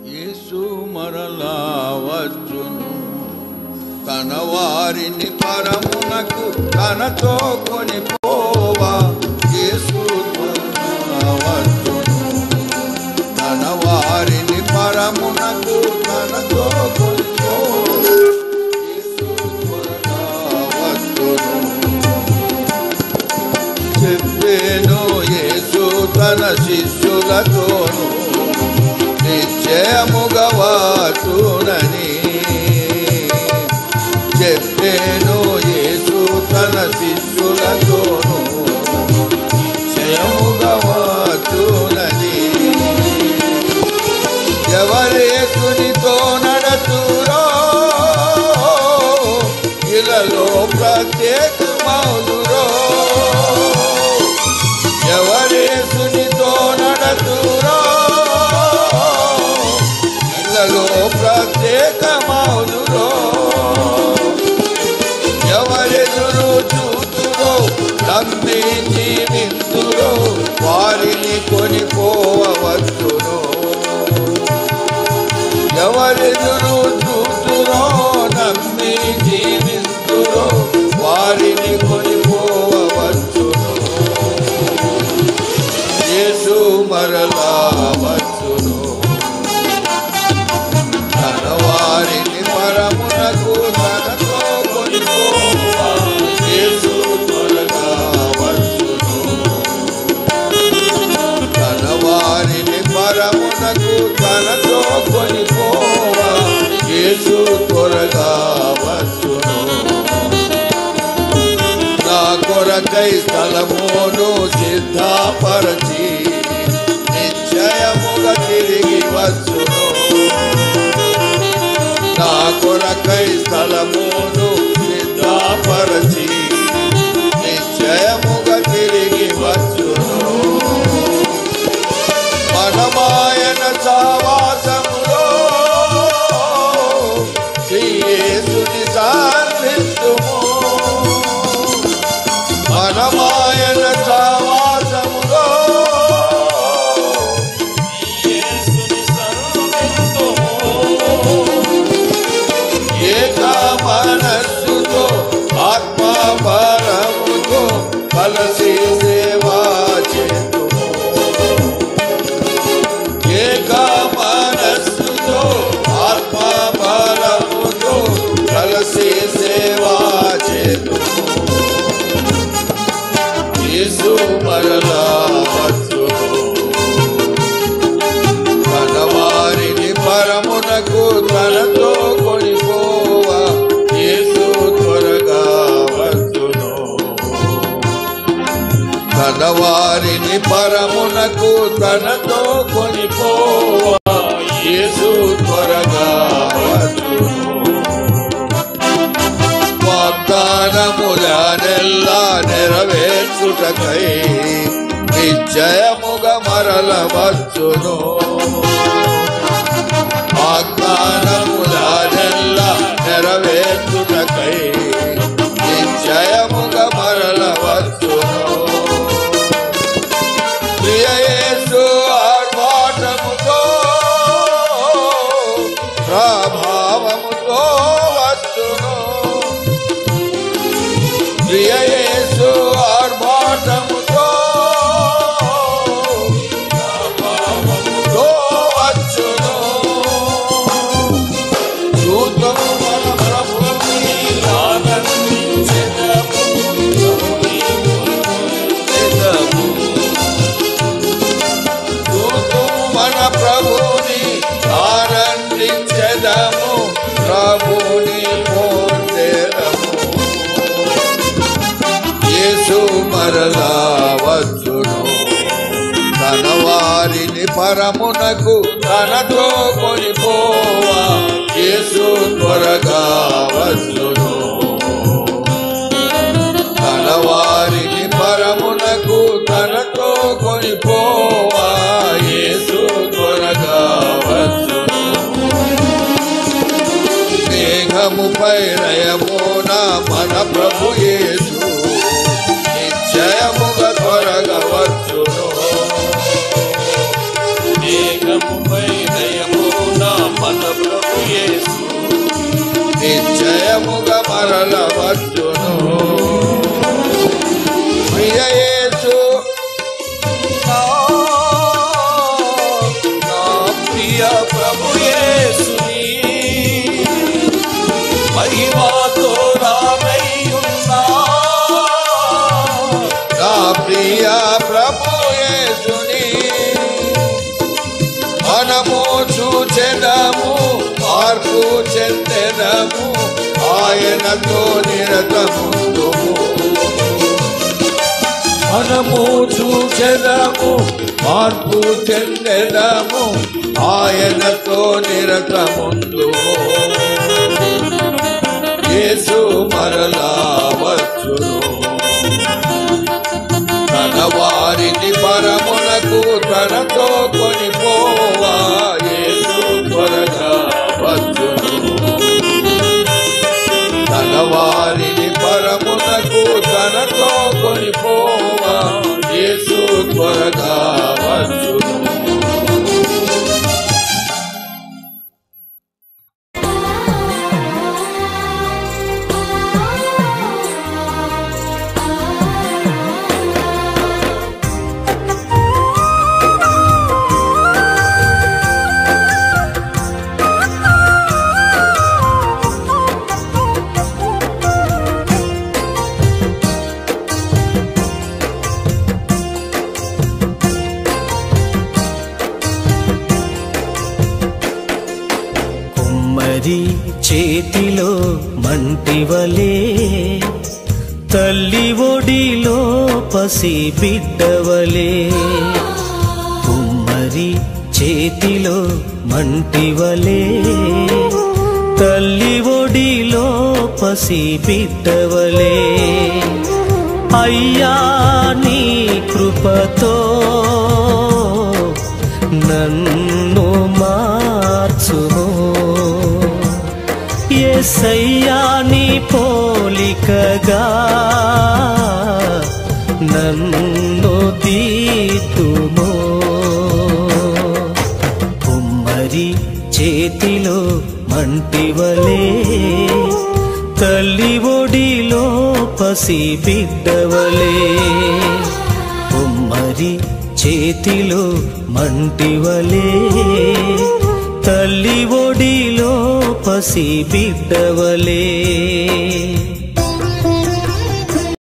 యేసు మరలా వచ్చును, తన వారిని పరమునకు తనతో కొనిపోవా. యేసు త్వరగా వచ్చును, తన వారిని పరమునకు తనతో కొనిపోవా. యేసు త్వరగా వచ్చును. చెప్పేను యేసు తన శిష్యులతోను, నిశ్చయముగా వచ్చునని. చెప్పేను యేసు తన శిష్యులతోను, నిశ్చయముగా వచ్చునని. ఎవరేసునితో నడతురో ఇలలో ప్రత్యేకమౌదురో. ఎవరేసునితో నడతురో ఇలలో ప్రత్యేకమౌదురో. ఎవరెదురు చూతురో నమ్మి జీవింతురో వారిని కొనిపోవచ్చును. ఎవరెదురు చూతురో నమ్మి జీవింతురో వారిని కొనిపోవచ్చును. యేసు మరలా వచ్చును, తన వారిని పరమునకు తనతో కొనిపోవా. యేసు త్వరగా వచ్చును, తన వారిని పరమునకు తనతో కొనిపోవా. యేసు త్వరగా వచ్చును. నా కొరకై స్థలమును సిద్ధపరచి నిశ్చయముగా తిరిగి వచ్చును. నా కొరకై స్థలమును సిద్ధపరచి నిశ్చయముగా తిరిగి వచ్చును. మనమాయన సహవాసములో శ్రీ యేసుని సాన్నిధ్యము. మనమాయన సహవాసములో ఏక మనస్సుతో ఆత్మ బలముతో కలసి సేవా చేతుము. ఏక మనస్సుతో ఆత్మ బలముతో కలసి సేవా చేతుము. యేసు మరలా వచ్చును, తన వారిని పరమునకు తనతో కొనిపోవా. యేసు త్వరగా వచ్చును, తన వారిని పరమునకు తనతో కొనిపోవా. యేసు త్వరగా వచ్చును. వాగ్దానములనెల్లా నెరవేర్చుటకై నిశ్చయముగా మరల వచ్చును. వాగ్దానములనెల్లా నెరవేర్చుటకై నిశ్చయముగా మరల వచ్చును. ప్రియ యేసు ఆర్భాటముతో ప్రభావముతో వచ్చును. ప్రియ యేసు ఆర్భాటముతో ప్రభావముతో వచ్చును. దూతము మన ప్రభుని ఆనందించెదము. దూతము మన ప్రభుని ఆనందించెదము, ప్రభుని పొందెదము. యేసు మరలా వచ్చును, తన వారిని పరమునకు తనతో కొనిపోవా. యేసు త్వరగా వచ్చును, తన వారిని పరమునకు తనతో కొనిపోవా. యేసు త్వరగా వచ్చును. మేఘముపై రయమున మన ప్రభు యేసు నిశ్చయముగా త్వరగా వచ్చును. మేఘముపై రయమున నిజముగా మరల వచ్చును. ప్రియ యేసు నా ప్రియ ప్రభు యేసుని మహిమతో రానయ్యున్నా. నా ప్రియ ప్రభు యేసుని మనము చూచెదము, మార్పు చెందెదము, ఆయనతో నిరతముందుము. మనము చూచెదము, మార్పు చెందెదము, ఆయనతో నిరతముందుము. యేసు మరలా వచ్చును. తన వారిని పరమునకు తనతో కొనిపోవా. యేసు త్వరగా వచ్చును. తన వారిని పరమునకు తనతో కొనిపోవా. యేసు త్వరగా వచ్చును. చేతిలో మంటివలే తల్లి ఒడిలో పసి బిడ్డవలే. కుమ్మరి చేతిలో మంటివలే తల్లి ఒడిలో పసి బిడ్డవలే. అయ్యా నీ కృపతో నన్ను మార్చుము. యేసయ్యా నీ పోలికగా నన్ను దిద్దుము. కుమ్మరి చేతిలో మంటివలే తల్లి ఒడిలో పసి బిడ్డవలే. కుమ్మరి చేతిలో మంటివలే తల్లి ఒడిలో పసి బిడ్డవలే.